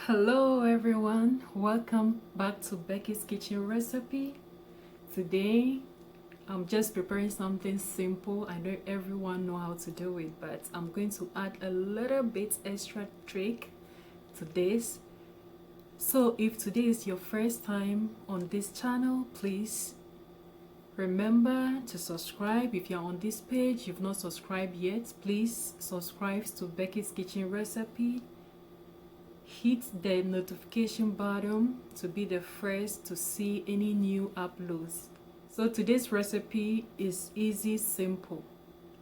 Hello everyone, welcome back to Becky's Kitchen Recipe. Today I'm just preparing something simple. I know everyone know how to do it, but I'm going to add a little bit extra trick to this. So if today is your first time on this channel, please remember to subscribe. If you're on this page, you've not subscribed yet, please subscribe to Becky's Kitchen Recipe. Hit the notification button to be the first to see any new uploads. So today's recipe is easy, simple.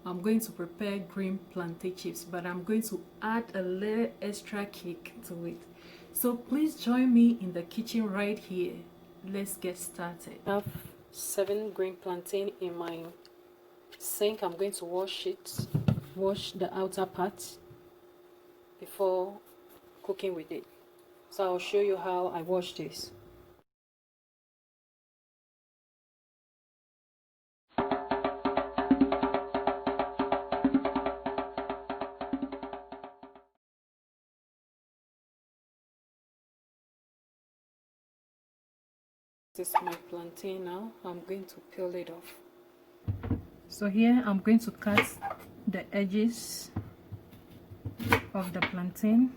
I'm going to prepare green plantain chips, but I'm going to add a little extra kick to it. So please join me in the kitchen right here. Let's get started. I have 7 green plantain in my sink. I'm going to wash the outer part before cooking with it. So I'll show you how I wash this. This is my plantain now. I'm going to peel it off. So here I'm going to cut the edges of the plantain.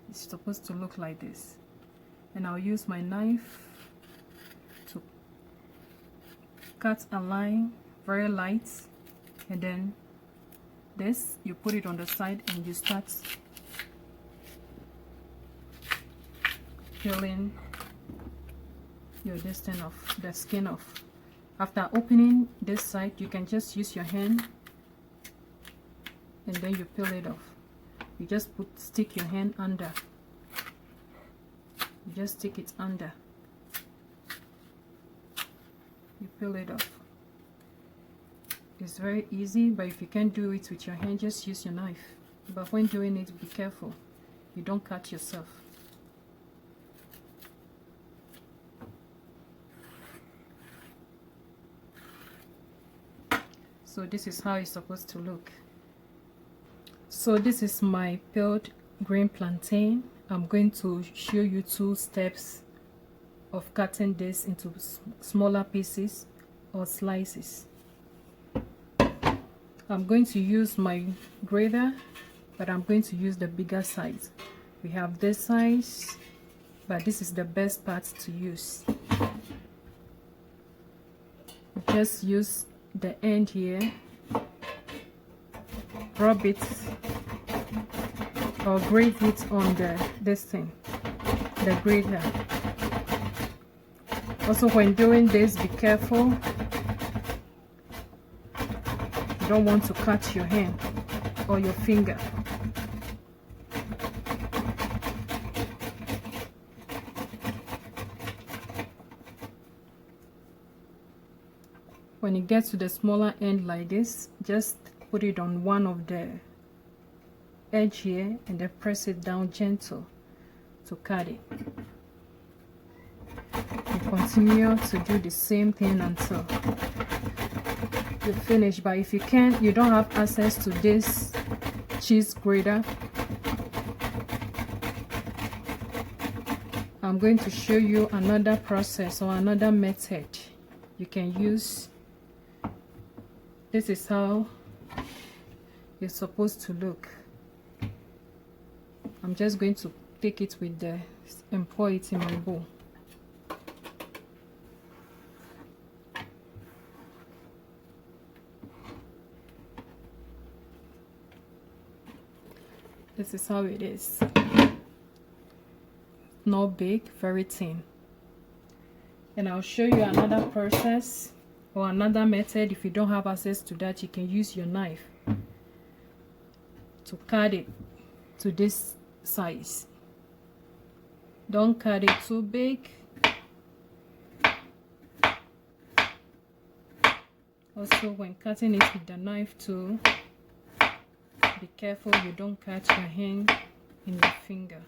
It's supposed to look like this, and I'll use my knife to cut a line very light, and then this you put it on the side and you start peeling your distance off, the skin off. After opening this side, you can just use your hand and then you peel it off. You just stick your hand under. You just stick it under. You peel it off. It's very easy, but if you can't do it with your hand, just use your knife. But when doing it, be careful. You don't cut yourself. So this is how it's supposed to look. So this is my peeled green plantain. I'm going to show you 2 steps of cutting this into smaller pieces or slices. I'm going to use my grater, but I'm going to use the bigger size. We have this size, but this is the best part to use. Just use the end here, rub it or grate it on this thing, the grater. Also, when doing this, be careful. You don't want to cut your hand or your finger. When it gets to the smaller end like this, just put it on one of the edge here and then press it down gentle to cut it. You continue to do the same thing until you finish. But if you can't, you don't have access to this cheese grater, I'm going to show you another process or another method you can use. This is how it's supposed to look. I'm just going to take it with the and pour it in my bowl. This is how it is. Not big, very thin. And I'll show you another process or another method. If you don't have access to that, you can use your knife to cut it to this size. Don't cut it too big. Also, when cutting it with the knife too, be careful you don't cut your hand in your finger.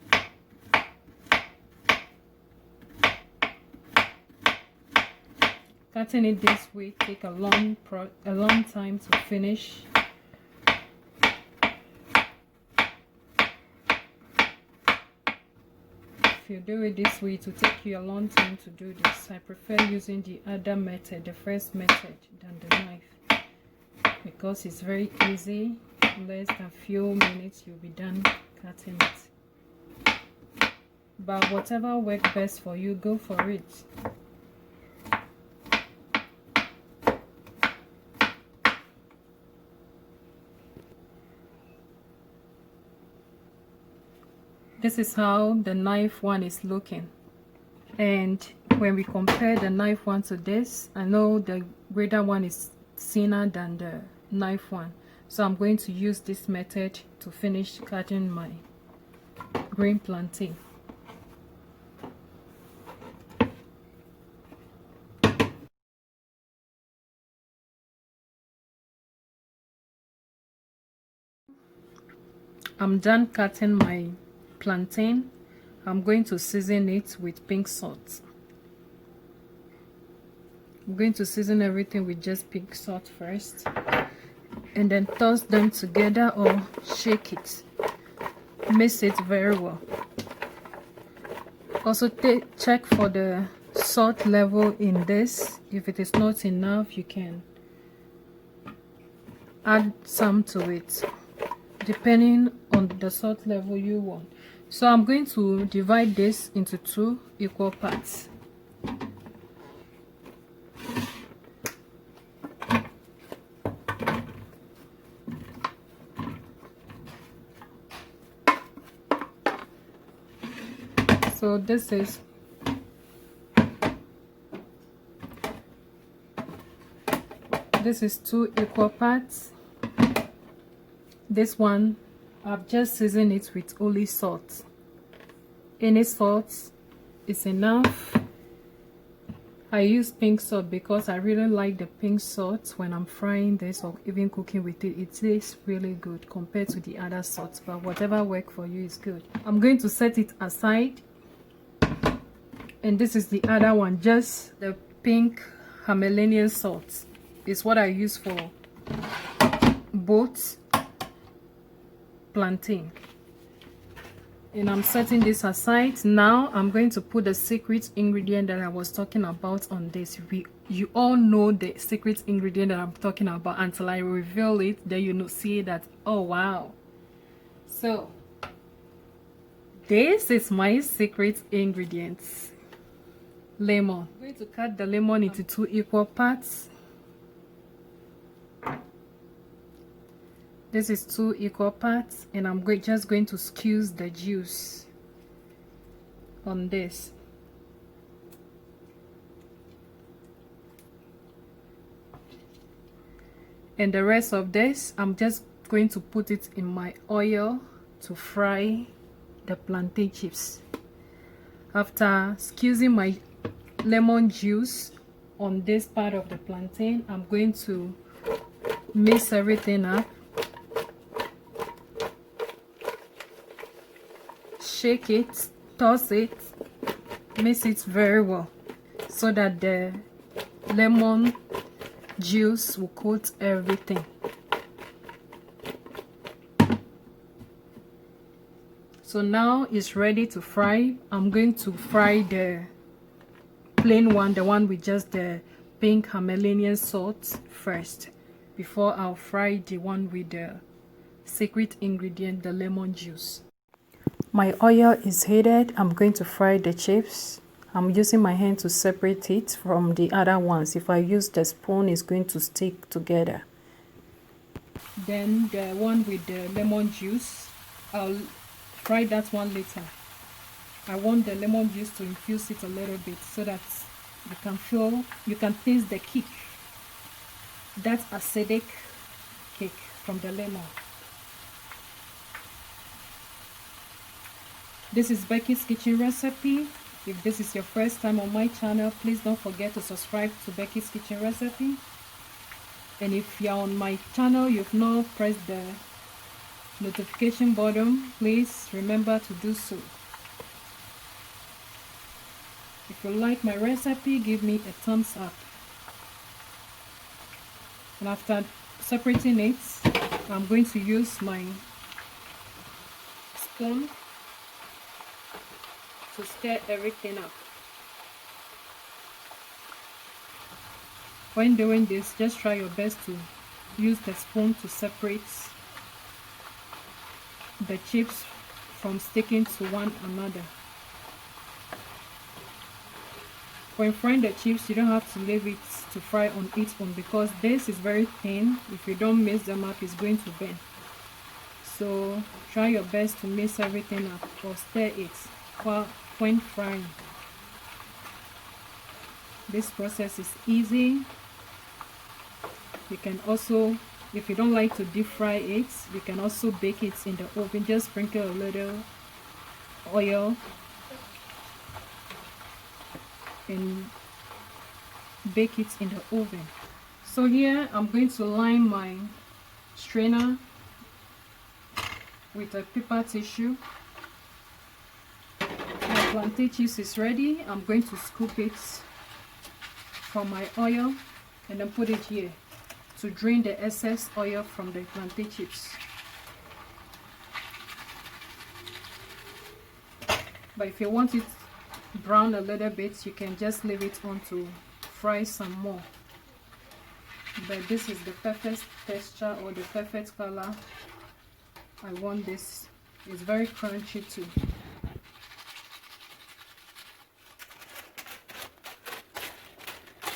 Cutting it this way take a long time to finish. if you do it this way, it will take you a long time to do this. I prefer using the other method, the first method, than the knife, because it's very easy. In less than a few minutes you'll be done cutting it. But whatever works best for you, go for it. This is how the knife one is looking, and when we compare the knife one to this, I know the grater one is thinner than the knife one, so I'm going to use this method to finish cutting my green plantain. I'm done cutting my plantain. I'm going to season it with pink salt. I'm going to season everything with just pink salt first, and then toss them together or shake it. Mix it very well. Also check for the salt level in this. If it is not enough, you can add some to it, depending on the salt level you want. So I'm going to divide this into 2 equal parts. So this is 2 equal parts. This one, I've just seasoned it with only salt. Any salt is enough. I use pink salt because I really like the pink salt when I'm frying this or even cooking with it. It tastes really good compared to the other salts, but whatever works for you is good. I'm going to set it aside. And this is the other one, just the Pink Himalayan salt. It's what I use for both plantain. And I'm setting this aside. Now I'm going to put the secret ingredient that I was talking about on this. You all know the secret ingredient that I'm talking about until I reveal it. Then you see that, oh wow. So this is my secret ingredients. Lemon. I'm going to cut the lemon into 2 equal parts. This is 2 equal parts, and I'm just going to squeeze the juice on this. And the rest of this, I'm just going to put it in my oil to fry the plantain chips. After squeezing my lemon juice on this part of the plantain, I'm going to mix everything up. Shake it, toss it, mix it very well so that the lemon juice will coat everything. So now it's ready to fry. I'm going to fry the plain one, the one with just the Pink Himalayan salt first, before I'll fry the one with the secret ingredient, the lemon juice. My oil is heated. I'm going to fry the chips. I'm using my hand to separate it from the other ones. If I use the spoon, it's going to stick together. Then the one with the lemon juice, I'll fry that one later. I want the lemon juice to infuse it a little bit so that you can taste the kick, that acidic kick from the lemon. This is Becky's Kitchen Recipe. If this is your first time on my channel, please don't forget to subscribe to Becky's Kitchen Recipe. And if you're on my channel, you've not pressed the notification button, please remember to do so. If you like my recipe, give me a thumbs up. And after separating it, I'm going to use my spoon to stir everything up. When doing this, just try your best to use the spoon to separate the chips from sticking to one another. When frying the chips, you don't have to leave it to fry on its own because this is very thin. If you don't mix them up, it's going to burn. So try your best to mix everything up or stir it when frying. This process is easy. You can also, if you don't like to deep fry it, you can also bake it in the oven. Just sprinkle a little oil and bake it in the oven. So here I'm going to line my strainer with a paper tissue. My plantain chips is ready. I'm going to scoop it from my oil and then put it here to drain the excess oil from the plantain chips. But if you want it brown a little bit, you can just leave it on to fry some more. But this is the perfect texture or the perfect color. I want this. It's very crunchy too.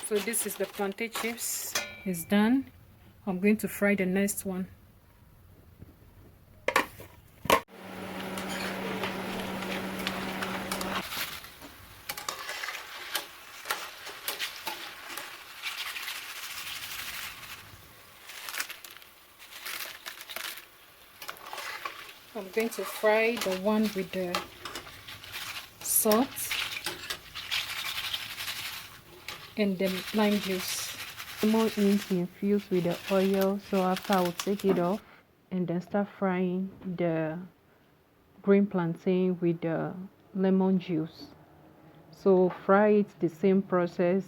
So this is the plantain chips. It's done. I'm going to fry the next one. I'm going to fry the one with the salt and the lime juice. Lemon is infused with the oil, so after I will take it off and then start frying the green plantain with the lemon juice. So fry it the same process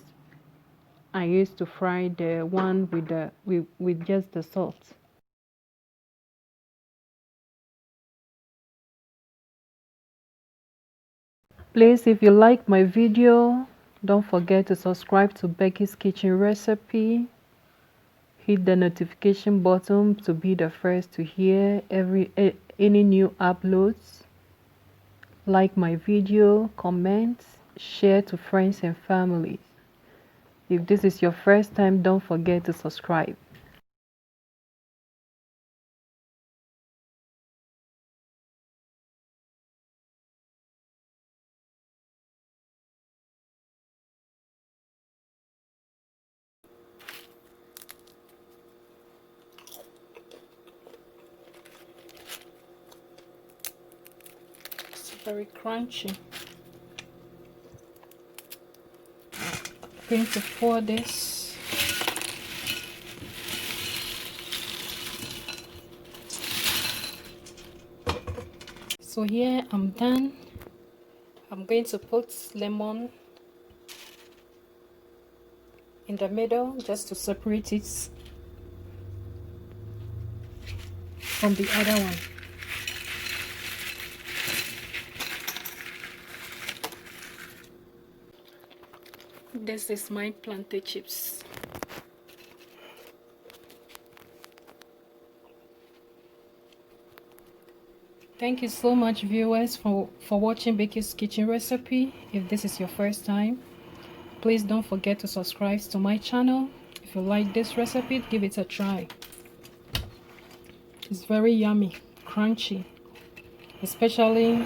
I used to fry the one with just the salt. Please, if you like my video, don't forget to subscribe to Becky's Kitchen Recipe. Hit the notification button to be the first to hear any new uploads. Like my video, comment, share to friends and family. If this is your first time, don't forget to subscribe. It's very crunchy. I'm going to pour this. So here I'm done. I'm going to put lemon in the middle just to separate it from the other one. This is my plantain chips. Thank you so much, viewers, for watching Becky's Kitchen Recipe. If this is your first time, please don't forget to subscribe to my channel. If you like this recipe, give it a try. It's very yummy, crunchy, especially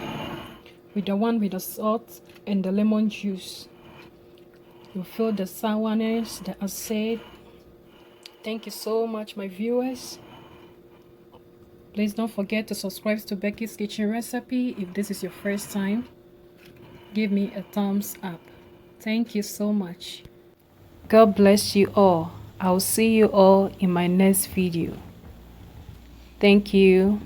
with the one with the salt and the lemon juice. You feel the sourness, the acid. Thank you so much, my viewers. Please don't forget to subscribe to Becky's Kitchen Recipe. If this is your first time, give me a thumbs up. Thank you so much. God bless you all. I'll see you all in my next video. Thank you.